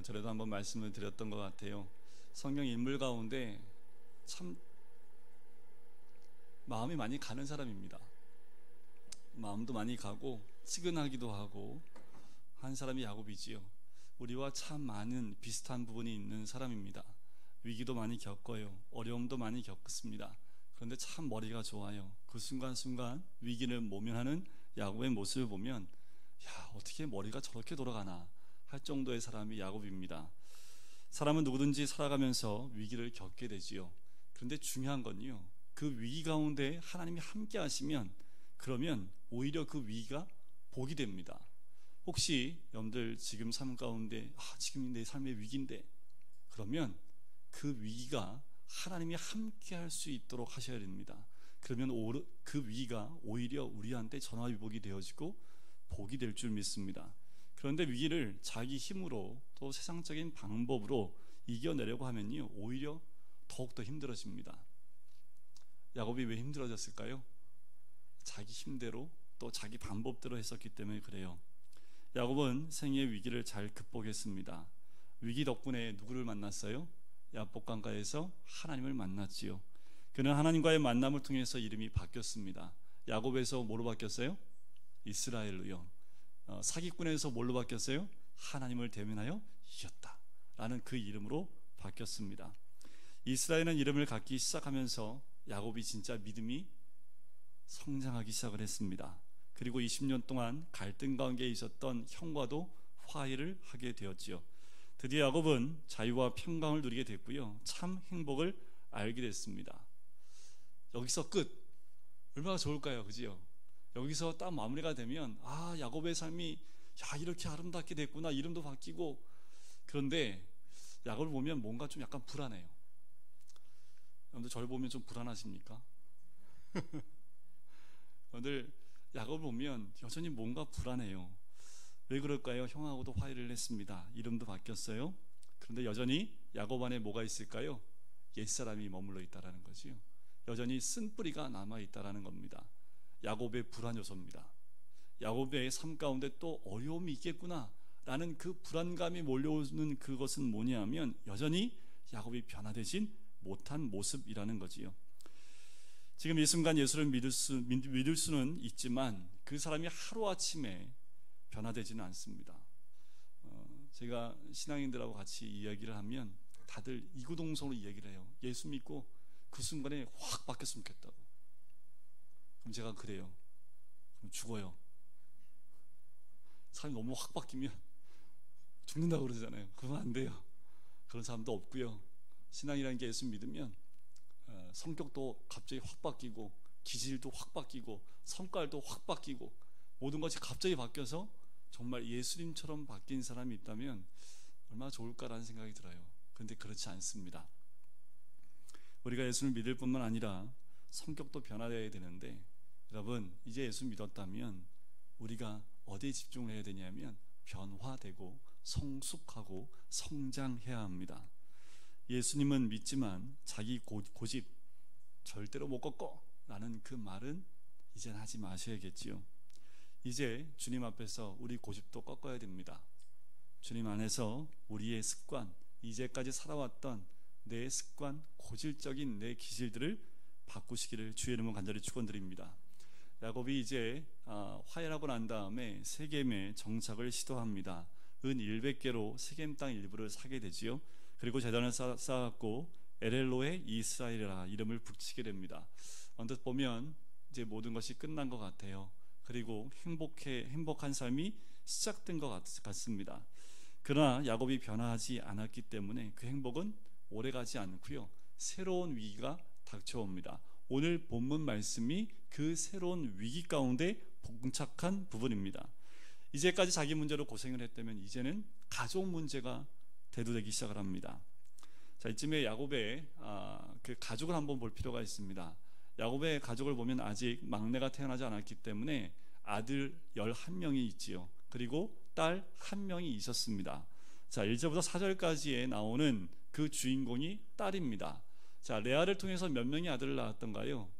전에도 한번 말씀을 드렸던 것 같아요. 성경 인물 가운데 참 마음이 많이 가는 사람입니다. 마음도 많이 가고 측은하기도 하고 한 사람이 야곱이지요. 우리와 참 많은 비슷한 부분이 있는 사람입니다. 위기도 많이 겪어요. 어려움도 많이 겪습니다. 그런데 참 머리가 좋아요. 그 순간순간 위기를 모면하는 야곱의 모습을 보면 야, 어떻게 머리가 저렇게 돌아가나 할 정도의 사람이 야곱입니다. 사람은 누구든지 살아가면서 위기를 겪게 되지요. 그런데 중요한 건요, 그 위기 가운데 하나님이 함께 하시면 그러면 오히려 그 위기가 복이 됩니다. 혹시 여러분들 지금 삶 가운데 지금 내 삶의 위기인데, 그러면 그 위기가 하나님이 함께 할 수 있도록 하셔야 됩니다. 그러면 그 위기가 오히려 우리한테 전화위복이 되어지고 복이 될 줄 믿습니다. 그런데 위기를 자기 힘으로 또 세상적인 방법으로 이겨내려고 하면요, 오히려 더욱더 힘들어집니다. 야곱이 왜 힘들어졌을까요? 자기 힘대로 또 자기 방법대로 했었기 때문에 그래요. 야곱은 생애의 위기를 잘 극복했습니다. 위기 덕분에 누구를 만났어요? 야복강가에서 하나님을 만났지요. 그는 하나님과의 만남을 통해서 이름이 바뀌었습니다. 야곱에서 뭐로 바뀌었어요? 이스라엘로요. 사기꾼에서 뭘로 바뀌었어요? 하나님을 대면하여 이겼다 라는 그 이름으로 바뀌었습니다. 이스라엘은 이름을 갖기 시작하면서 야곱이 진짜 믿음이 성장하기 시작을 했습니다. 그리고 20년 동안 갈등 가운데 있었던 형과도 화해를 하게 되었지요. 드디어 야곱은 자유와 평강을 누리게 됐고요, 참 행복을 알게 됐습니다. 여기서 끝. 얼마나 좋을까요? 그지요? 여기서 딱 마무리가 되면 야곱의 삶이 이렇게 아름답게 됐구나, 이름도 바뀌고. 그런데 야곱을 보면 뭔가 좀 약간 불안해요. 여러분들 저를 보면 좀 불안하십니까? 여러분들 야곱을 보면 여전히 뭔가 불안해요. 왜 그럴까요? 형하고도 화해를 했습니다. 이름도 바뀌었어요. 그런데 여전히 야곱 안에 뭐가 있을까요? 옛사람이 머물러 있다라는 거지요. 여전히 쓴뿌리가 남아있다라는 겁니다. 야곱의 불안 요소입니다. 야곱의 삶 가운데 또 어려움이 있겠구나 라는 그 불안감이 몰려오는 그것은 뭐냐 하면 여전히 야곱이 변화되진 못한 모습이라는 거지요. 지금 이 순간 예수를 믿을 수는 있지만 그 사람이 하루아침에 변화되지는 않습니다. 제가 신앙인들하고 같이 이야기를 하면 다들 이구동성으로 이야기를 해요. 예수 믿고 그 순간에 확 바뀌었으면 좋겠다고. 그럼 제가 그래요. 그럼 죽어요. 사람이 너무 확 바뀌면 죽는다고 그러잖아요. 그러면 안 돼요. 그런 사람도 없고요. 신앙이라는 게 예수 믿으면 성격도 갑자기 확 바뀌고, 기질도 확 바뀌고, 성깔도 확 바뀌고, 모든 것이 갑자기 바뀌어서 정말 예수님처럼 바뀐 사람이 있다면 얼마나 좋을까라는 생각이 들어요. 그런데 그렇지 않습니다. 우리가 예수를 믿을 뿐만 아니라 성격도 변화되어야 되는데, 여러분 이제 예수 믿었다면 우리가 어디에 집중을 해야 되냐면 변화되고 성숙하고 성장해야 합니다. 예수님은 믿지만 자기 고집 절대로 못 꺾어 라는 그 말은 이젠 하지 마셔야겠지요. 이제 주님 앞에서 우리 고집도 꺾어야 됩니다. 주님 안에서 우리의 습관, 이제까지 살아왔던 내 습관, 고질적인 내 기질들을 바꾸시기를 주의 이름으로 간절히 축원드립니다. 야곱이 이제 화해하고 난 다음에 세겜에 정착을 시도합니다. 은 100개로 세겜 땅 일부를 사게 되지요. 그리고 재단을 쌓았고 에렐로의 이스라엘이라 이름을 붙이게 됩니다. 언뜻 보면 이제 모든 것이 끝난 것 같아요. 그리고 행복한 삶이 시작된 것 같습니다. 그러나 야곱이 변화하지 않았기 때문에 그 행복은 오래가지 않고요, 새로운 위기가 닥쳐옵니다. 오늘 본문 말씀이 그 새로운 위기 가운데 봉착한 부분입니다. 이제까지 자기 문제로 고생을 했다면 이제는 가족 문제가 대두되기 시작을 합니다. 자, 이쯤에 야곱의 그 가족을 한번 볼 필요가 있습니다. 야곱의 가족을 보면 아직 막내가 태어나지 않았기 때문에 아들 11명이 있지요. 그리고 딸 1명이 있었습니다. 자, 1절부터 4절까지에 나오는 그 주인공이 딸입니다. 자, 레아를 통해서 몇 명의 아들을 낳았던가요?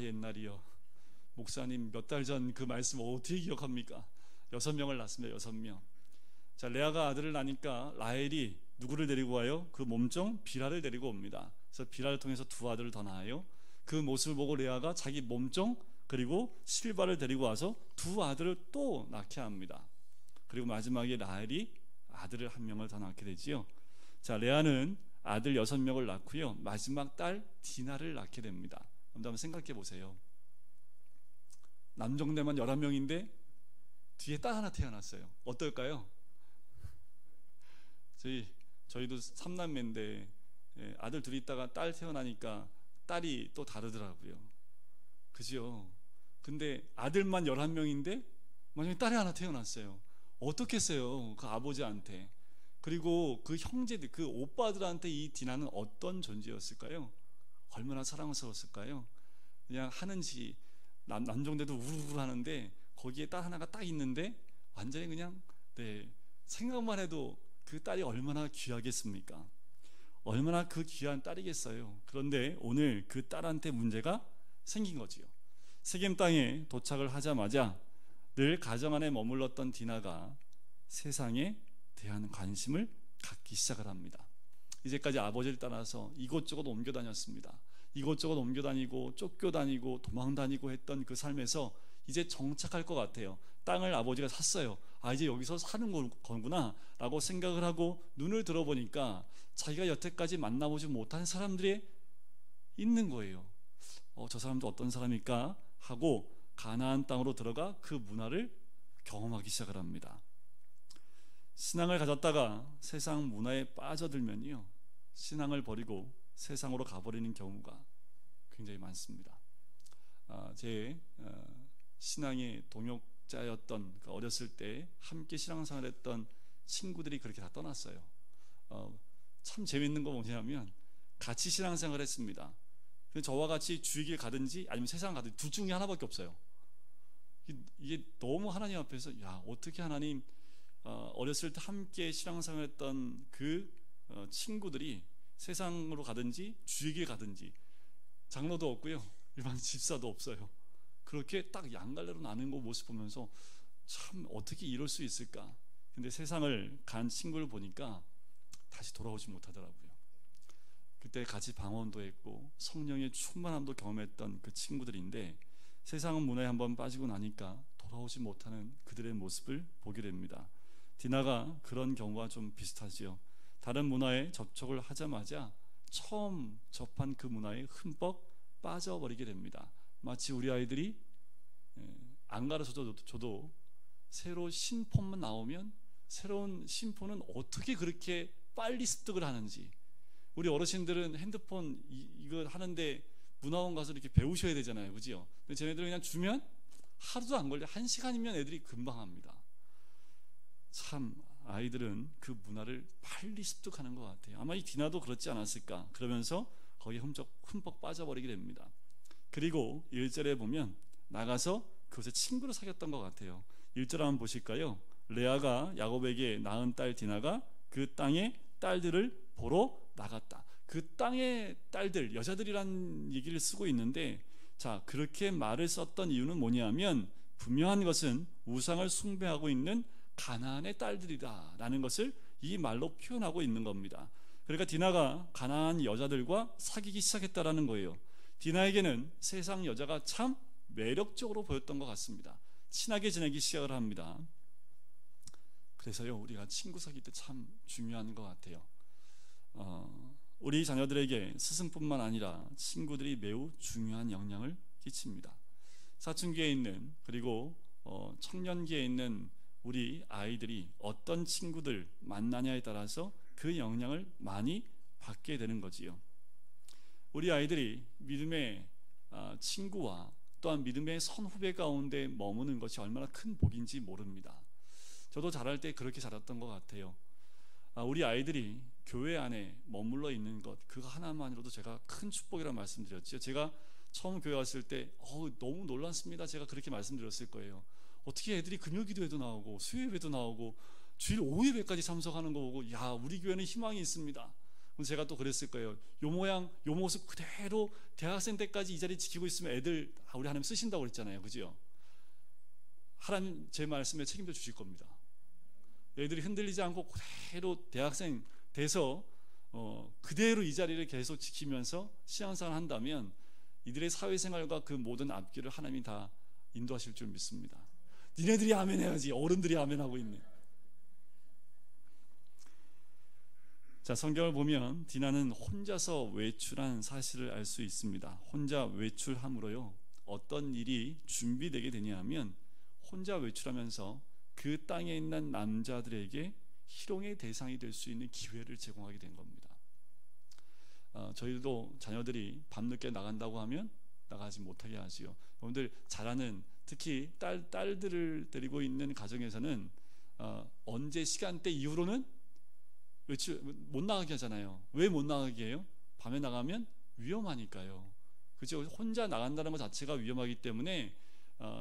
옛날이요. 목사님 몇 달 전 그 말씀 어떻게 기억합니까? 6명을 낳았습니다. 6명. 자, 레아가 아들을 낳으니까 라헬이 누구를 데리고 와요? 그 몸종 빌하를 데리고 옵니다. 그래서 빌하를 통해서 2 아들을 더 낳아요. 그 모습을 보고 레아가 자기 몸종 그리고 실바를 데리고 와서 2 아들을 또 낳게 합니다. 그리고 마지막에 라헬이 아들을 1명을 더 낳게 되지요. 자, 레아는 아들 6명을 낳고요. 마지막 딸 디나를 낳게 됩니다. 한번 생각해 보세요. 남종대만 11명인데 뒤에 딸 하나 태어났어요. 어떨까요? 저희도 3남매인데 아들 둘이 있다가 딸 태어나니까 딸이 또 다르더라고요. 그죠? 근데 아들만 11명인데 만약에 딸이 하나 태어났어요. 어떻겠어요? 그 아버지한테. 그리고 그 형제들, 그 오빠들한테 이 디나는 어떤 존재였을까요? 얼마나 사랑스러웠을까요? 그냥 하는지 남종대도 우르르 하는데 거기에 딸 하나가 딱 있는데 완전히 그냥 생각만 해도 그 딸이 얼마나 귀하겠습니까? 얼마나 그 귀한 딸이겠어요. 그런데 오늘 그 딸한테 문제가 생긴 거지요. 세겜 땅에 도착을 하자마자 늘 가정 안에 머물렀던 디나가 세상에 대한 관심을 갖기 시작을 합니다. 이제까지 아버지를 따라서 이곳저곳 옮겨 다녔습니다. 이곳저곳 옮겨 다니고 쫓겨 다니고 도망 다니고 했던 그 삶에서 이제 정착할 것 같아요. 땅을 아버지가 샀어요. 이제 여기서 사는 거구나 라고 생각을 하고 눈을 들어보니까 자기가 여태까지 만나보지 못한 사람들이 있는 거예요. 저 사람도 어떤 사람일까 하고 가나안 땅으로 들어가 그 문화를 경험하기 시작을 합니다. 신앙을 가졌다가 세상 문화에 빠져들면요, 신앙을 버리고 세상으로 가버리는 경우가 굉장히 많습니다. 제 신앙의 동역자였던 어렸을 때 함께 신앙생활을 했던 친구들이 그렇게 다 떠났어요. 참 재밌는 거 뭐냐면 같이 신앙생활을 했습니다. 저와 같이 주의길 가든지 아니면 세상 가든지 둘 중에 하나밖에 없어요. 이게 너무 하나님 앞에서 어떻게 하나님, 어렸을 때 함께 신앙생활했던 그 친구들이 세상으로 가든지 주의길 가든지, 장로도 없고요, 일반 집사도 없어요. 그렇게 딱 양갈래로 나는 거 모습 보면서 참 어떻게 이럴 수 있을까. 근데 세상을 간 친구를 보니까 다시 돌아오지 못하더라고요. 그때 같이 방언도 했고 성령의 충만함도 경험했던 그 친구들인데 세상 문화에 한번 빠지고 나니까 돌아오지 못하는 그들의 모습을 보게 됩니다. 디나가 그런 경우와 좀 비슷하지요. 다른 문화에 접촉을 하자마자 처음 접한 그 문화에 흠뻑 빠져버리게 됩니다. 마치 우리 아이들이 안 가르쳐줘도 새로 신폰만 나오면 새로운 신폰은 어떻게 그렇게 빨리 습득을 하는지, 우리 어르신들은 핸드폰 이거 하는데 문화원 가서 이렇게 배우셔야 되잖아요, 그죠? 근데 쟤네들은 그냥 주면 하루도 안 걸려. 1시간이면 애들이 금방 합니다. 참 아이들은 그 문화를 빨리 습득하는 것 같아요. 아마 이 디나도 그렇지 않았을까. 그러면서 거기에 흠뻑 빠져버리게 됩니다. 그리고 1절에 보면 나가서 그곳에 친구를 사귀었던 것 같아요. 1절 한번 보실까요? 레아가 야곱에게 낳은 딸 디나가 그 땅의 딸들을 보러 나갔다. 그 땅의 딸들, 여자들이란 얘기를 쓰고 있는데, 자, 그렇게 말을 썼던 이유는 뭐냐면 분명한 것은 우상을 숭배하고 있는 가나안의 딸들이다 라는 것을 이 말로 표현하고 있는 겁니다. 그러니까 디나가 가나안 여자들과 사귀기 시작했다라는 거예요. 디나에게는 세상 여자가 참 매력적으로 보였던 것 같습니다. 친하게 지내기 시작을 합니다. 그래서요, 우리가 친구 사귈 때 참 중요한 것 같아요. 우리 자녀들에게 스승뿐만 아니라 친구들이 매우 중요한 영향을 끼칩니다. 사춘기에 있는, 그리고 청년기에 있는 우리 아이들이 어떤 친구들 만나냐에 따라서 그 영향을 많이 받게 되는 거지요. 우리 아이들이 믿음의 친구와 또한 믿음의 선후배 가운데 머무는 것이 얼마나 큰 복인지 모릅니다. 저도 자랄 때 그렇게 자랐던 것 같아요. 우리 아이들이 교회 안에 머물러 있는 것, 그거 하나만으로도 제가 큰 축복이라고 말씀드렸죠. 제가 처음 교회 왔을 때 너무 놀랐습니다. 제가 그렇게 말씀드렸을 거예요. 어떻게 애들이 금요기도회도 나오고 수요예배도 나오고 주일 오후예배까지 참석하는 거 보고, 야, 우리 교회는 희망이 있습니다. 그럼 제가 또 그랬을 거예요. 요 모양 요 모습 그대로 대학생 때까지 이 자리 지키고 있으면 애들 우리 하나님 쓰신다고 그랬잖아요. 그죠? 하나님 제 말씀에 책임져 주실 겁니다. 애들이 흔들리지 않고 그대로 대학생 돼서 그대로 이 자리를 계속 지키면서 신앙생활을 한다면 이들의 사회생활과 그 모든 앞길을 하나님이 다 인도하실 줄 믿습니다. 니네들이 아멘 해야지, 어른들이 아멘 하고 있네. 자, 성경을 보면 디나는 혼자서 외출한 사실을 알 수 있습니다. 혼자 외출함으로요, 어떤 일이 준비되게 되냐 하면 혼자 외출하면서 그 땅에 있는 남자들에게 희롱의 대상이 될 수 있는 기회를 제공하게 된 겁니다. 저희도 자녀들이 밤늦게 나간다고 하면 나가지 못하게 하지요. 여러분들 잘 아는, 특히 딸들을 데리고 있는 가정에서는 언제 시간대 이후로는 외출 못 나가게 하잖아요. 왜 못 나가게 해요? 밤에 나가면 위험하니까요. 그죠? 혼자 나간다는 것 자체가 위험하기 때문에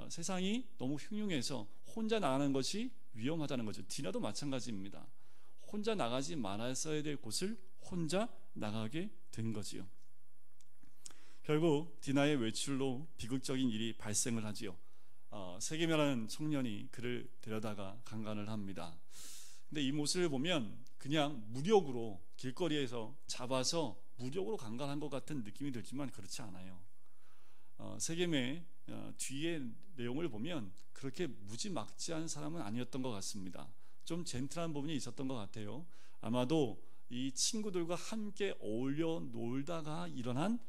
세상이 너무 흉흉해서 혼자 나가는 것이 위험하다는 거죠. 디나도 마찬가지입니다. 혼자 나가지 말았어야 될 곳을 혼자 나가게 된 거지요. 결국 디나의 외출로 비극적인 일이 발생을 하지요. 세겜이라는 청년이 그를 데려다가 강간을 합니다. 근데 이 모습을 보면 그냥 무력으로 길거리에서 잡아서 무력으로 강간한 것 같은 느낌이 들지만 그렇지 않아요. 세겜의 뒤에 내용을 보면 그렇게 무지막지한 사람은 아니었던 것 같습니다. 좀 젠틀한 부분이 있었던 것 같아요. 아마도 이 친구들과 함께 어울려 놀다가 일어난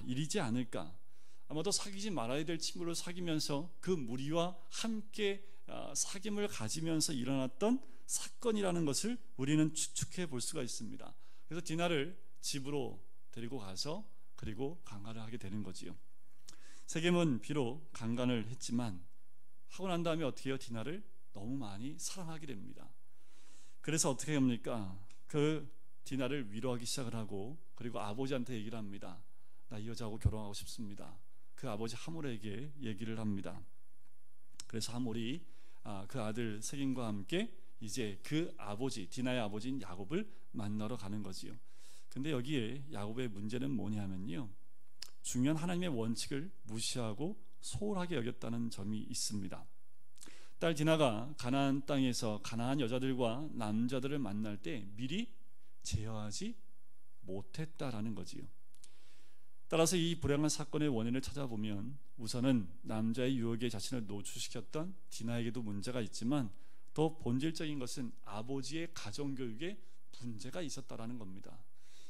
일이지 않을까. 아마도 사귀지 말아야 될 친구를 사귀면서 그 무리와 함께 사귐을 가지면서 일어났던 사건이라는 것을 우리는 추측해 볼 수가 있습니다. 그래서 디나를 집으로 데리고 가서 그리고 강간을 하게 되는 거지요. 세겜은 비록 강간을 했지만 하고 난 다음에 어떻게 해요? 디나를 너무 많이 사랑하게 됩니다. 그래서 어떻게 합니까? 그 디나를 위로하기 시작을 하고, 그리고 아버지한테 얘기를 합니다. 나 이 여자하고 결혼하고 싶습니다. 그 아버지 하몰에게 얘기를 합니다. 그래서 하몰이 그 아들 세겜과 함께 이제 그 아버지, 디나의 아버지인 야곱을 만나러 가는 거지요. 근데 여기에 야곱의 문제는 뭐냐면요, 중요한 하나님의 원칙을 무시하고 소홀하게 여겼다는 점이 있습니다. 딸 디나가 가나안 땅에서 가나안 여자들과 남자들을 만날 때 미리 제어하지 못했다라는 거지요. 따라서 이 불행한 사건의 원인을 찾아보면 우선은 남자의 유혹에 자신을 노출시켰던 디나에게도 문제가 있지만 더 본질적인 것은 아버지의 가정교육에 문제가 있었다라는 겁니다.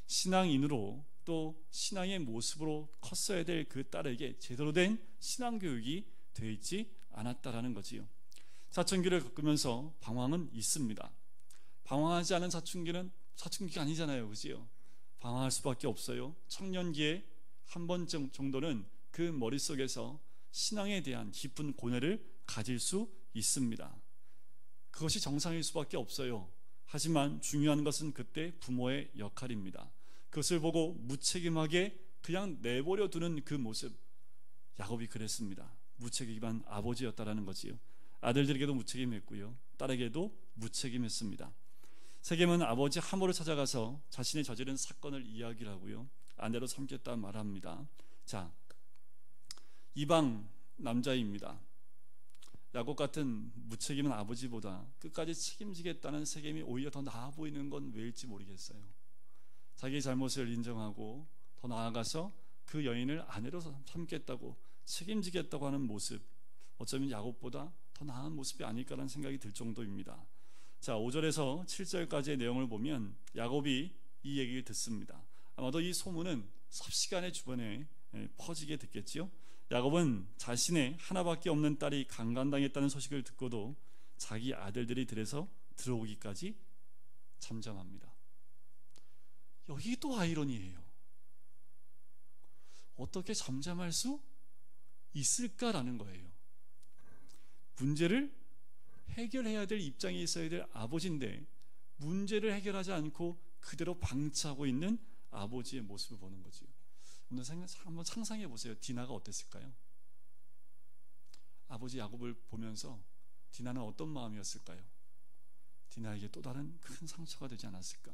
신앙인으로 또 신앙의 모습으로 컸어야 될 그 딸에게 제대로 된 신앙교육이 되어 있지 않았다라는 거지요. 사춘기를 겪으면서 방황은 있습니다. 방황하지 않은 사춘기는 사춘기가 아니잖아요. 그지요? 방황할 수밖에 없어요. 청년기에 한 번쯤 정도는 그 머릿속에서 신앙에 대한 깊은 고뇌를 가질 수 있습니다. 그것이 정상일 수밖에 없어요. 하지만 중요한 것은 그때 부모의 역할입니다. 그것을 보고 무책임하게 그냥 내버려 두는 그 모습, 야곱이 그랬습니다. 무책임한 아버지였다라는 거지요. 아들들에게도 무책임했고요, 딸에게도 무책임했습니다. 세겜은 아버지 하몰을 찾아가서 자신이 저지른 사건을 이야기를 하고요, 아내로 삼겠다 말합니다. 자, 이방 남자입니다. 야곱 같은 무책임한 아버지보다 끝까지 책임지겠다는 세겜이 오히려 더 나아 보이는 건 왜일지 모르겠어요. 자기의 잘못을 인정하고 더 나아가서 그 여인을 아내로 삼겠다고 책임지겠다고 하는 모습, 어쩌면 야곱보다 더 나은 모습이 아닐까라는 생각이 들 정도입니다. 자, 5절에서 7절까지의 내용을 보면 야곱이 이 얘기를 듣습니다. 아마도 이 소문은 삽시간에 주변에 퍼지게 됐겠지요. 야곱은 자신의 하나밖에 없는 딸이 강간당했다는 소식을 듣고도 자기 아들들이 들에서 들어오기까지 잠잠합니다. 여기 또 아이러니예요. 어떻게 잠잠할 수 있을까라는 거예요. 문제를 해결해야 될 입장에 있어야 될 아버지인데 문제를 해결하지 않고 그대로 방치하고 있는 아버지의 모습을 보는 거지요. 한번 상상해 보세요. 디나가 어땠을까요? 아버지 야곱을 보면서 디나는 어떤 마음이었을까요? 디나에게 또 다른 큰 상처가 되지 않았을까?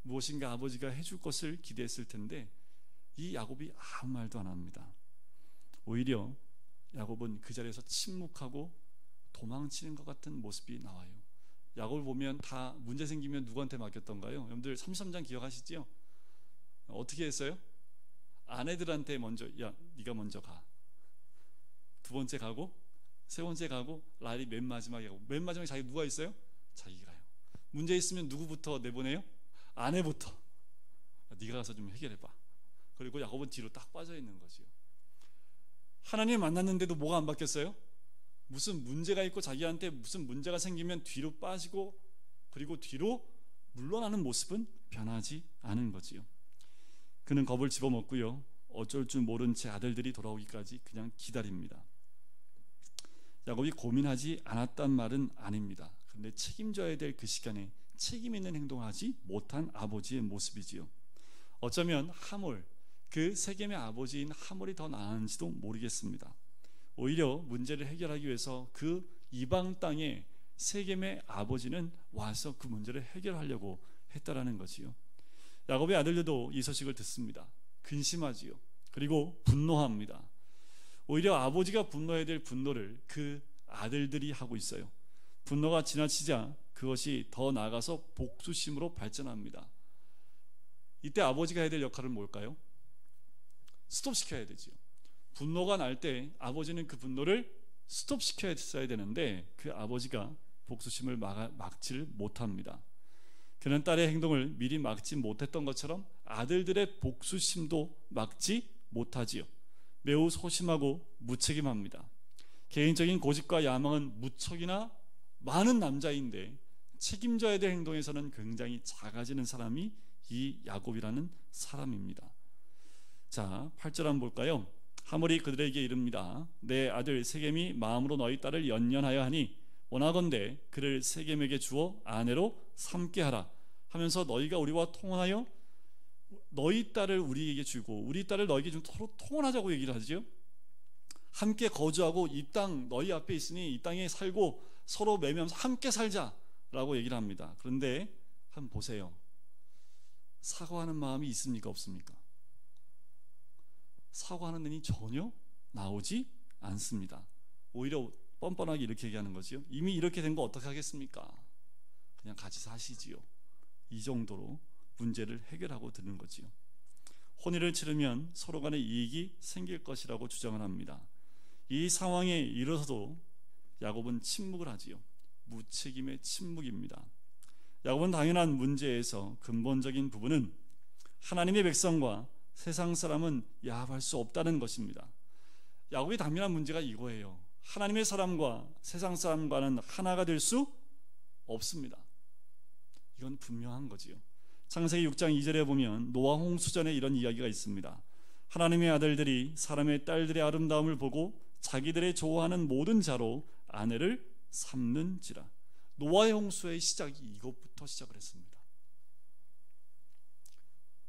무엇인가 아버지가 해줄 것을 기대했을 텐데 이 야곱이 아무 말도 안 합니다. 오히려 야곱은 그 자리에서 침묵하고 도망치는 것 같은 모습이 나와요. 야곱을 보면 다 문제 생기면 누구한테 맡겼던가요? 여러분들 33장 기억하시죠? 어떻게 했어요? 아내들한테 먼저, 야 네가 먼저 가. 두 번째 가고 세 번째 가고 라헬이 맨 마지막에 가고, 맨 마지막에 자기 누가 있어요? 자기가 가요. 문제 있으면 누구부터 내보내요? 아내부터. 네가 가서 좀 해결해봐. 그리고 야곱은 뒤로 딱 빠져 있는 거지요. 하나님 만났는데도 뭐가 안 바뀌었어요? 무슨 문제가 있고 자기한테 무슨 문제가 생기면 뒤로 빠지고 그리고 뒤로 물러나는 모습은 변하지 않은 거지요. 그는 겁을 집어먹고요, 어쩔 줄 모른 제 아들들이 돌아오기까지 그냥 기다립니다. 야곱이 고민하지 않았단 말은 아닙니다. 그런데 책임져야 될 그 시간에 책임 있는 행동을 하지 못한 아버지의 모습이지요. 어쩌면 하몰, 그 세겜의 아버지인 하몰이 더 나은지도 모르겠습니다. 오히려 문제를 해결하기 위해서 그 이방 땅에 세겜의 아버지는 와서 그 문제를 해결하려고 했다라는 거지요. 야곱의 아들들도 이 소식을 듣습니다. 근심하지요. 그리고 분노합니다. 오히려 아버지가 분노해야 될 분노를 그 아들들이 하고 있어요. 분노가 지나치자 그것이 더 나아가서 복수심으로 발전합니다. 이때 아버지가 해야 될 역할은 뭘까요? 스톱시켜야 되지요. 분노가 날 때 아버지는 그 분노를 스톱시켜야 되는데 그 아버지가 복수심을 막지를 못합니다. 그는 딸의 행동을 미리 막지 못했던 것처럼 아들들의 복수심도 막지 못하지요. 매우 소심하고 무책임합니다. 개인적인 고집과 야망은 무척이나 많은 남자인데 책임져야 될 행동에서는 굉장히 작아지는 사람이 이 야곱이라는 사람입니다. 자, 8절 한번 볼까요? 하몰이 그들에게 이릅니다. 내 아들 세겜이 마음으로 너희 딸을 연연하여 하니 원하건대 그를 세겜에게 주어 아내로 삼게 하라 하면서 너희가 우리와 통혼하여 너희 딸을 우리에게 주고 우리 딸을 너희에게 주고 서로 통혼하자고 얘기를 하죠. 함께 거주하고 이 땅 너희 앞에 있으니 이 땅에 살고 서로 매면서 함께 살자라고 얘기를 합니다. 그런데 한번 보세요. 사과하는 마음이 있습니까 없습니까? 사과하는 눈이 전혀 나오지 않습니다. 오히려 뻔뻔하게 이렇게 얘기하는 거지요. 이미 이렇게 된 거 어떻게 하겠습니까? 그냥 같이 사시지요. 이 정도로 문제를 해결하고 드는 거지요. 혼인을 치르면 서로 간에 이익이 생길 것이라고 주장을 합니다. 이 상황에 이르러서도 야곱은 침묵을 하지요. 무책임의 침묵입니다. 야곱은 당연한 문제에서 근본적인 부분은 하나님의 백성과 세상 사람은 야합할 수 없다는 것입니다. 야곱의 당면한 문제가 이거예요. 하나님의 사람과 세상 사람과는 하나가 될 수 없습니다. 이건 분명한 거지요. 창세기 6장 2절에 보면 노아 홍수 전에 이런 이야기가 있습니다. 하나님의 아들들이 사람의 딸들의 아름다움을 보고 자기들의 좋아하는 모든 자로 아내를 삼는지라. 노아의 홍수의 시작이 이것부터 시작을 했습니다.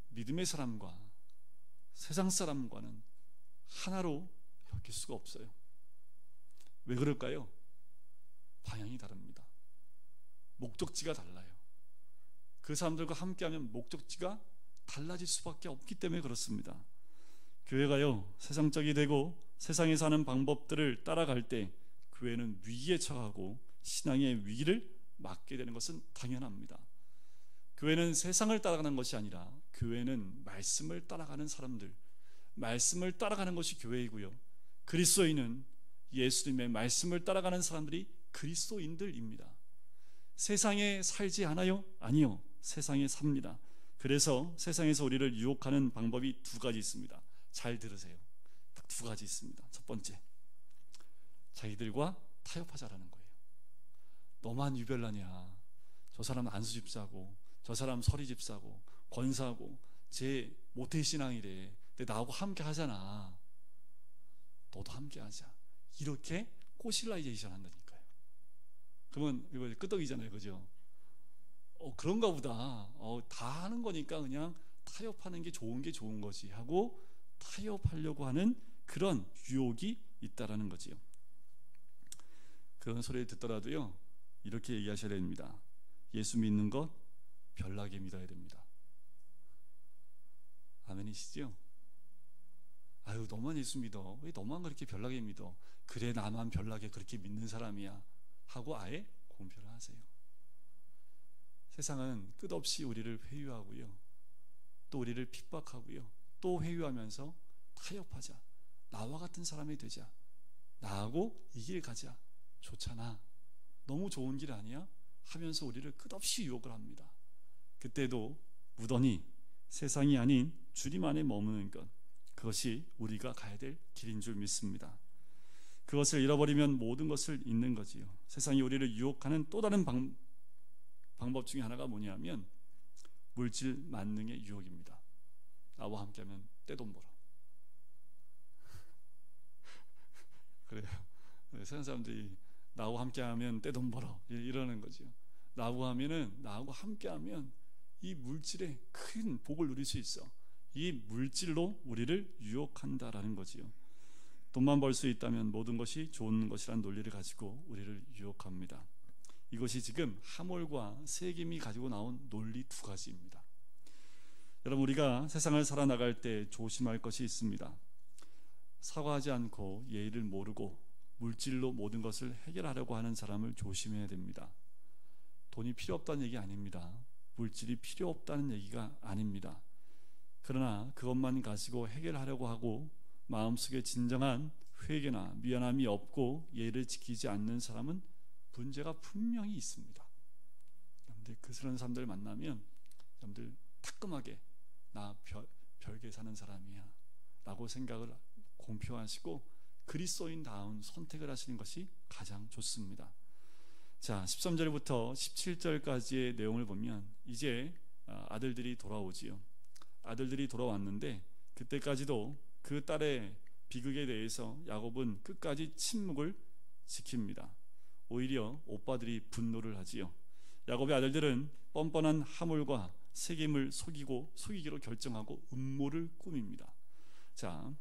믿음의 사람과 세상 사람과는 하나로 엮일 수가 없어요. 왜 그럴까요? 방향이 다릅니다. 목적지가 달라요. 그 사람들과 함께하면 목적지가 달라질 수밖에 없기 때문에 그렇습니다. 교회가요, 세상적이 되고 세상에 사는 방법들을 따라갈 때 교회는 위기에 처하고 신앙의 위기를 맞게 되는 것은 당연합니다. 교회는 세상을 따라가는 것이 아니라 교회는 말씀을 따라가는 사람들, 말씀을 따라가는 것이 교회이고요, 그리스도인은 예수님의 말씀을 따라가는 사람들이 그리스도인들입니다. 세상에 살지 않아요? 아니요, 세상에 삽니다. 그래서 세상에서 우리를 유혹하는 방법이 두 가지 있습니다. 잘 들으세요. 딱 두 가지 있습니다. 첫 번째, 자기들과 타협하자라는 거예요. 너만 유별나냐, 저 사람 안수 집사고 저 사람 서리 집사고 권사고 제 모태신앙이래, 근데 나하고 함께 하잖아, 너도 함께 하자, 이렇게 꼬실라이제이션 한다니까요. 그러면 이거 끄떡이잖아요, 그죠? 그런가 보다. 다 하는 거니까 그냥 타협하는 게 좋은 거지 하고 타협하려고 하는 그런 유혹이 있다라는 거지요. 그런 소리를 듣더라도요, 이렇게 얘기하셔야 됩니다. 예수 믿는 것 별나게 믿어야 됩니다. 아멘이시죠? 아유, 너만 예수 믿어. 왜 너만 그렇게 별나게 믿어? 그래, 나만 별나게 그렇게 믿는 사람이야 하고 아예 공표를 하세요. 세상은 끝없이 우리를 회유하고요, 또 우리를 핍박하고요, 또 회유하면서 타협하자, 나와 같은 사람이 되자, 나하고 이 길 가자, 좋잖아, 너무 좋은 길 아니야? 하면서 우리를 끝없이 유혹을 합니다. 그때도 무던히 세상이 아닌 주님 안에 머무는 것, 그것이 우리가 가야 될 길인 줄 믿습니다. 그것을 잃어버리면 모든 것을 잃는 거지요. 세상이 우리를 유혹하는 또 다른 방법 중에 하나가 뭐냐면 물질 만능의 유혹입니다. 나와 함께하면 떼돈 벌어. 그래요. 세상 사람들이 나하고 함께하면 떼돈 벌어 이러는 거죠. 나하고 함께하면 이 물질에 큰 복을 누릴 수 있어. 이 물질로 우리를 유혹한다라는 거지요. 돈만 벌 수 있다면 모든 것이 좋은 것이라는 논리를 가지고 우리를 유혹합니다. 이것이 지금 하몰과 세겜이 가지고 나온 논리 두 가지입니다. 여러분, 우리가 세상을 살아나갈 때 조심할 것이 있습니다. 사과하지 않고 예의를 모르고 물질로 모든 것을 해결하려고 하는 사람을 조심해야 됩니다. 돈이 필요 없다는 얘기 아닙니다. 물질이 필요 없다는 얘기가 아닙니다. 그러나 그것만 가지고 해결하려고 하고 마음속에 진정한 회개나 미안함이 없고 예의를 지키지 않는 사람은 문제가 분명히 있습니다. 여러분들 그런 사람들 만나면 여러분들 따끔하게 나 별개 사는 사람이야 라고 생각을 공표하시고 그리스도인다운 선택을 하시는 것이 가장 좋습니다. 자, 13절부터 17절까지의 내용을 보면 이제 아들들이 돌아오지요. 아들들이 돌아왔는데 그때까지도 그 딸의 비극에 대해서 야곱은 끝까지 침묵을 지킵니다. 오히려 오빠들이 분노를 하지요. 야곱의 아들들은 뻔뻔한 하몰과 세겜을 속이기로 결정하고 음모를 꾸밉니다. 자,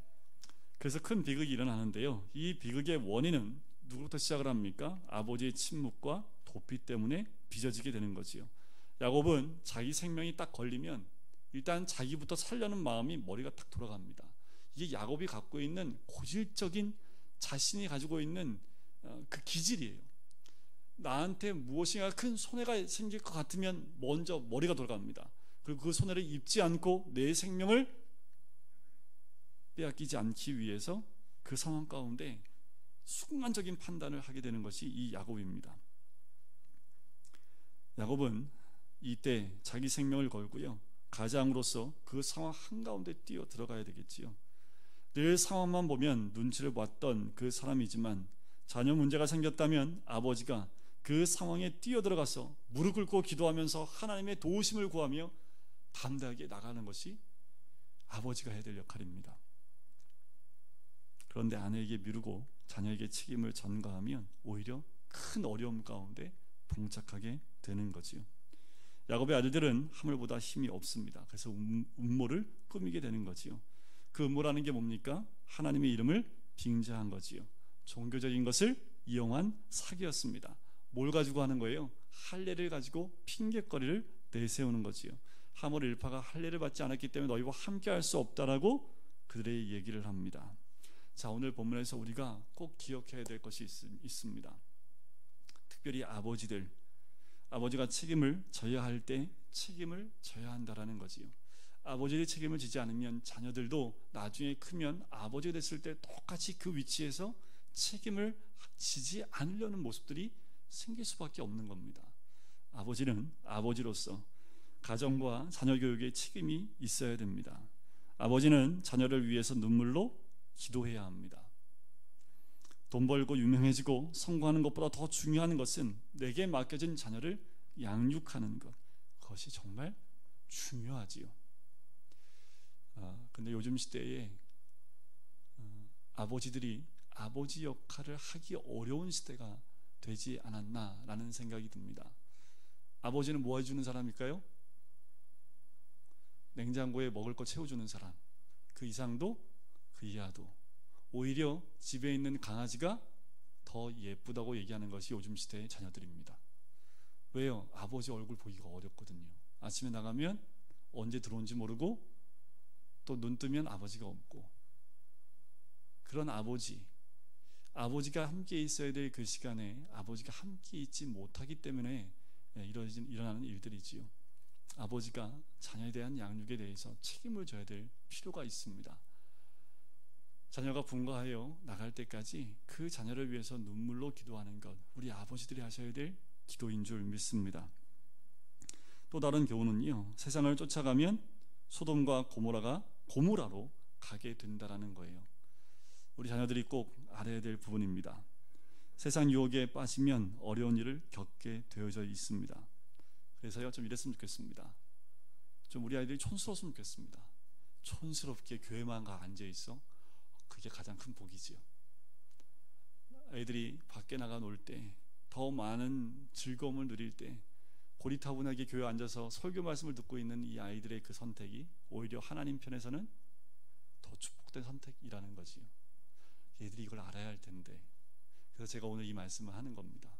그래서 큰 비극이 일어나는데요, 이 비극의 원인은 누구부터 시작을 합니까? 아버지의 침묵과 도피 때문에 빚어지게 되는 거지요. 야곱은 자기 생명이 딱 걸리면 일단 자기부터 살려는 마음이 머리가 딱 돌아갑니다. 이게 야곱이 갖고 있는 고질적인, 자신이 가지고 있는 그 기질이에요. 나한테 무엇인가 큰 손해가 생길 것 같으면 먼저 머리가 돌아갑니다. 그리고 그 손해를 입지 않고 내 생명을 빼앗기지 않기 위해서 그 상황 가운데 순간적인 판단을 하게 되는 것이 이 야곱입니다. 야곱은 이때 자기 생명을 걸고요, 가장으로서 그 상황 한가운데 뛰어 들어가야 되겠지요. 늘 상황만 보면 눈치를 봤던 그 사람이지만 자녀 문제가 생겼다면 아버지가 그 상황에 뛰어 들어가서 무릎 꿇고 기도하면서 하나님의 도우심을 구하며 담대하게 나가는 것이 아버지가 해야 될 역할입니다. 그런데 아내에게 미루고 자녀에게 책임을 전가하면 오히려 큰 어려움 가운데 봉착하게 되는 거지요. 야곱의 아들들은 하물보다 힘이 없습니다. 그래서 음모를 꾸미게 되는 거지요. 그 음모라는 게 뭡니까? 하나님의 이름을 빙자한 거지요. 종교적인 것을 이용한 사기였습니다. 뭘 가지고 하는 거예요? 할례를 가지고 핑계거리를 내세우는 거지요. 하몰 일파가 할례를 받지 않았기 때문에 너희와 함께 할 수 없다라고 그들의 얘기를 합니다. 자, 오늘 본문에서 우리가 꼭 기억해야 될 것이 있습니다. 특별히 아버지가 책임을 져야 할 때 책임을 져야 한다라는 거지요. 아버지의 책임을 지지 않으면 자녀들도 나중에 크면 아버지가 됐을 때 똑같이 그 위치에서 책임을 지지 않으려는 모습들이 생길 수밖에 없는 겁니다. 아버지는 아버지로서 가정과 자녀 교육에 책임이 있어야 됩니다. 아버지는 자녀를 위해서 눈물로 기도해야 합니다. 돈 벌고 유명해지고 성공하는 것보다 더 중요한 것은 내게 맡겨진 자녀를 양육하는 것, 그것이 정말 중요하지요. 근데 요즘 시대에 아버지들이 아버지 역할을 하기 어려운 시대가 되지 않았나라는 생각이 듭니다. 아버지는 뭐 해주는 사람일까요? 냉장고에 먹을 거 채워주는 사람. 그 이상도 그 이하도. 오히려 집에 있는 강아지가 더 예쁘다고 얘기하는 것이 요즘 시대의 자녀들입니다. 왜요? 아버지 얼굴 보기가 어렵거든요. 아침에 나가면 언제 들어온지 모르고 또 눈 뜨면 아버지가 없고, 그런 아버지가 함께 있어야 될 그 시간에 아버지가 함께 있지 못하기 때문에 일어나는 일들이지요. 아버지가 자녀에 대한 양육에 대해서 책임을 져야 될 필요가 있습니다. 자녀가 분가하여 나갈 때까지 그 자녀를 위해서 눈물로 기도하는 것, 우리 아버지들이 하셔야 될 기도인 줄 믿습니다. 또 다른 교훈은요, 세상을 쫓아가면 소돔과 고모라로 가게 된다라는 거예요. 우리 자녀들이 꼭 알아야 될 부분입니다. 세상 유혹에 빠지면 어려운 일을 겪게 되어져 있습니다. 그래서요, 좀 이랬으면 좋겠습니다. 좀 우리 아이들이 촌스러웠으면 좋겠습니다. 촌스럽게 교회만 가 앉아있어. 그게 가장 큰 복이지요. 아이들이 밖에 나가 놀 때, 더 많은 즐거움을 누릴 때 고리타분하게 교회에 앉아서 설교 말씀을 듣고 있는 이 아이들의 그 선택이 오히려 하나님 편에서는 더 축복된 선택이라는 거지요. 얘들이 이걸 알아야 할 텐데, 그래서 제가 오늘 이 말씀을 하는 겁니다.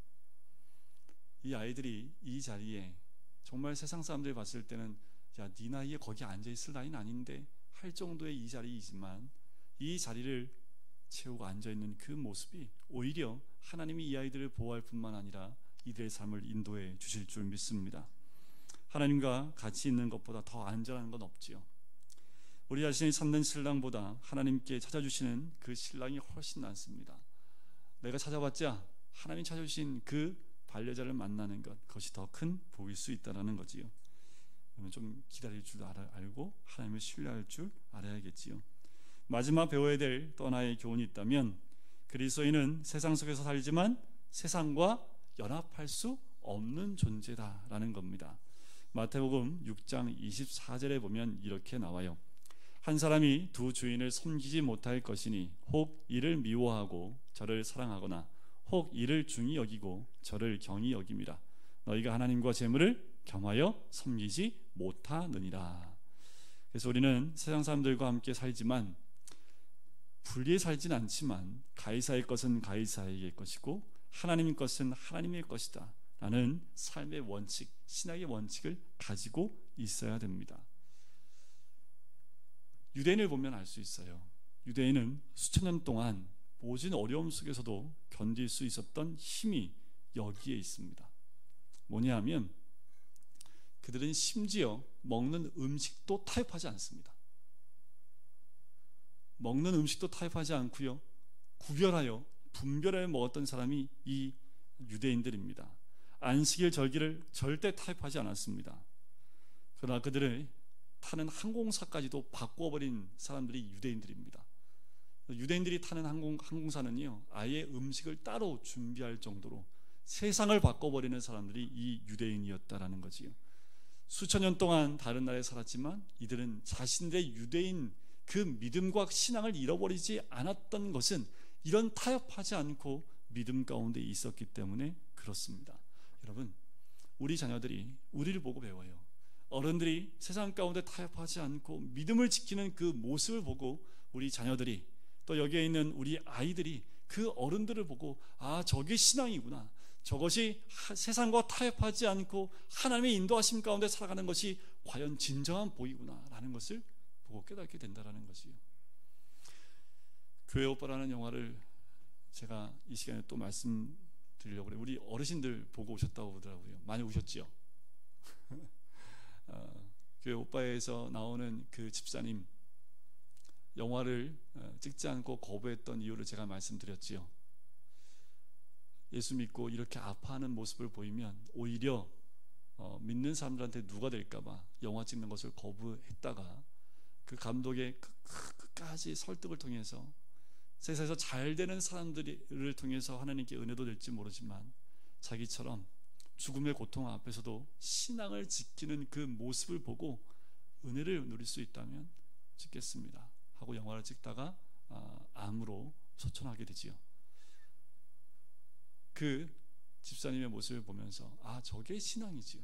이 아이들이 이 자리에 정말 세상 사람들이 봤을 때는 야, 네 나이에 거기 앉아있을 나이는 아닌데 할 정도의 이 자리이지만, 이 자리를 채우고 앉아있는 그 모습이 오히려 하나님이 이 아이들을 보호할 뿐만 아니라 이들의 삶을 인도해 주실 줄 믿습니다. 하나님과 같이 있는 것보다 더 안전한 건 없지요. 우리 자신이 찾는 신랑보다 하나님께 찾아주시는 그 신랑이 훨씬 낫습니다. 내가 찾아봤자 하나님이 찾아주신 그 반려자를 만나는 것, 그것이 더 큰 복일 수 있다는 거지요. 그러면 좀 기다릴 줄 알고 하나님을 신뢰할 줄 알아야겠지요. 마지막 배워야 될 또 하나의 교훈이 있다면, 그리스도인은 세상 속에서 살지만 세상과 연합할 수 없는 존재다라는 겁니다. 마태복음 6장 24절에 보면 이렇게 나와요. 한 사람이 두 주인을 섬기지 못할 것이니 혹 이를 미워하고 저를 사랑하거나 혹 이를 중히 여기고 저를 경히 여김이라. 너희가 하나님과 재물을 겸하여 섬기지 못하느니라. 그래서 우리는 세상 사람들과 함께 살지만 분리해 살진 않지만 가이사의 것은 가이사에게 것이고 하나님의 것은 하나님의 것이다 라는 삶의 원칙, 신학의 원칙을 가지고 있어야 됩니다. 유대인을 보면 알 수 있어요. 유대인은 수천 년 동안 모진 어려움 속에서도 견딜 수 있었던 힘이 여기에 있습니다. 뭐냐 하면 그들은 심지어 먹는 음식도 타협하지 않습니다. 먹는 음식도 타협하지 않고요, 구별하여 분별하여 먹었던 사람이 이 유대인들입니다. 안식일 절기를 절대 타협하지 않았습니다. 그러나 그들을 타는 항공사까지도 바꿔버린 사람들이 유대인들입니다. 유대인들이 타는 항공사는요, 아예 음식을 따로 준비할 정도로 세상을 바꿔버리는 사람들이 이 유대인이었다라는 거지요. 수천 년 동안 다른 나라에 살았지만 이들은 자신들의 유대인 그 믿음과 신앙을 잃어버리지 않았던 것은 이런 타협하지 않고 믿음 가운데 있었기 때문에 그렇습니다. 여러분, 우리 자녀들이 우리를 보고 배워요. 어른들이 세상 가운데 타협하지 않고 믿음을 지키는 그 모습을 보고 우리 자녀들이, 또 여기에 있는 우리 아이들이 그 어른들을 보고 아, 저게 신앙이구나, 저것이 세상과 타협하지 않고 하나님의 인도하심 가운데 살아가는 것이 과연 진정한 복이구나 라는 것을 보고 깨닫게 된다는 것이요. 교회 오빠라는 영화를 제가 이 시간에 또 말씀드리려고 그래요. 우리 어르신들 보고 오셨다고 그러더라고요. 많이 오셨지요? 교회 오빠에서 나오는 그 집사님, 영화를 찍지 않고 거부했던 이유를 제가 말씀드렸지요. 예수 믿고 이렇게 아파하는 모습을 보이면 오히려 믿는 사람들한테 누가 될까봐 영화 찍는 것을 거부했다가 그 감독의 끝까지 설득을 통해서 세상에서 잘 되는 사람들을 통해서 하나님께 은혜도 될지 모르지만 자기처럼 죽음의 고통 앞에서도 신앙을 지키는 그 모습을 보고 은혜를 누릴 수 있다면 찍겠습니다 하고 영화를 찍다가 암으로 소천하게 되지요. 그 집사님의 모습을 보면서 아, 저게 신앙이지요.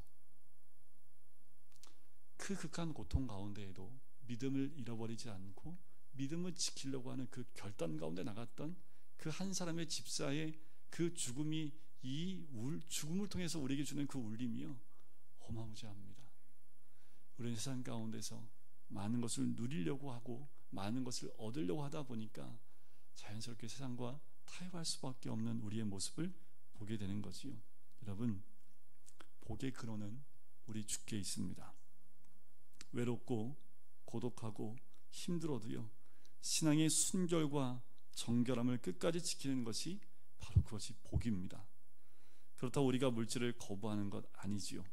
그 극한 고통 가운데에도 믿음을 잃어버리지 않고 믿음을 지키려고 하는 그 결단 가운데 나갔던 그 한 사람의 집사의 그 죽음이 이 죽음을 통해서 우리에게 주는 그 울림이요, 어마무지합니다. 우리는 세상 가운데서 많은 것을 누리려고 하고 많은 것을 얻으려고 하다 보니까 자연스럽게 세상과 타협할 수밖에 없는 우리의 모습을 보게 되는 거지요. 여러분, 복의 근원은 우리 주께 있습니다. 외롭고 고독하고 힘들어도요, 신앙의 순결과 정결함을 끝까지 지키는 것이 바로 그것이 복입니다. 그렇다고 우리가 물질을 거부하는 것 아니지요.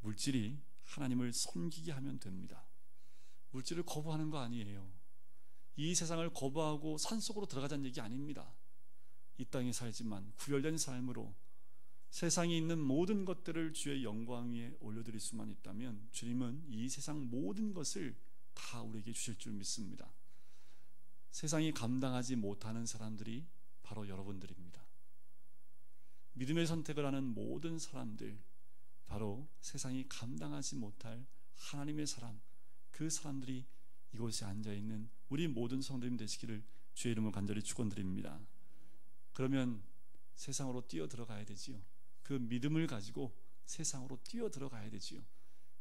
물질이 하나님을 섬기게 하면 됩니다. 물질을 거부하는 거 아니에요. 이 세상을 거부하고 산속으로 들어가자는 얘기 아닙니다. 이 땅에 살지만 구별된 삶으로 세상에 있는 모든 것들을 주의 영광 위에 올려드릴 수만 있다면 주님은 이 세상 모든 것을 다 우리에게 주실 줄 믿습니다. 세상이 감당하지 못하는 사람들이 바로 여러분들입니다. 믿음의 선택을 하는 모든 사람들, 바로 세상이 감당하지 못할 하나님의 사람, 그 사람들이 이곳에 앉아있는 우리 모든 성도님 되시기를 주의 이름으로 간절히 축원드립니다. 그러면 세상으로 뛰어 들어가야 되지요. 그 믿음을 가지고 세상으로 뛰어 들어가야 되지요.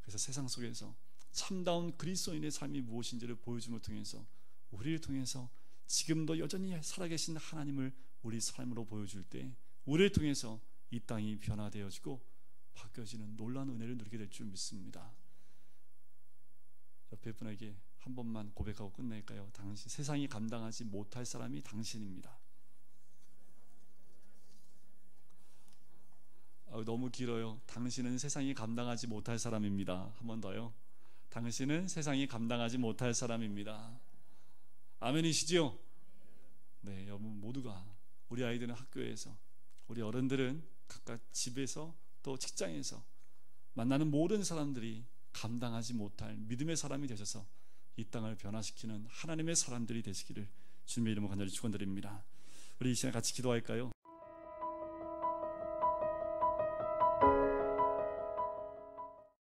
그래서 세상 속에서 참다운 그리스도인의 삶이 무엇인지를 보여줌을 통해서 우리를 통해서 지금도 여전히 살아계신 하나님을 우리 삶으로 보여줄 때 우리를 통해서 이 땅이 변화되어지고 바뀌어지는 놀라운 은혜를 누리게 될 줄 믿습니다. 옆에 분에게 한 번만 고백하고 끝낼까요? 당신, 세상이 감당하지 못할 사람이 당신입니다. 너무 길어요. 당신은 세상이 감당하지 못할 사람입니다. 한 번 더요. 당신은 세상이 감당하지 못할 사람입니다. 아멘이시죠? 네, 여러분 모두가, 우리 아이들은 학교에서, 우리 어른들은 각각 집에서 또 직장에서 만나는 모든 사람들이 감당하지 못할 믿음의 사람이 되셔서 이 땅을 변화시키는 하나님의 사람들이 되시기를 주님의 이름으로 간절히 축원드립니다. 우리 이 시간 같이 기도할까요?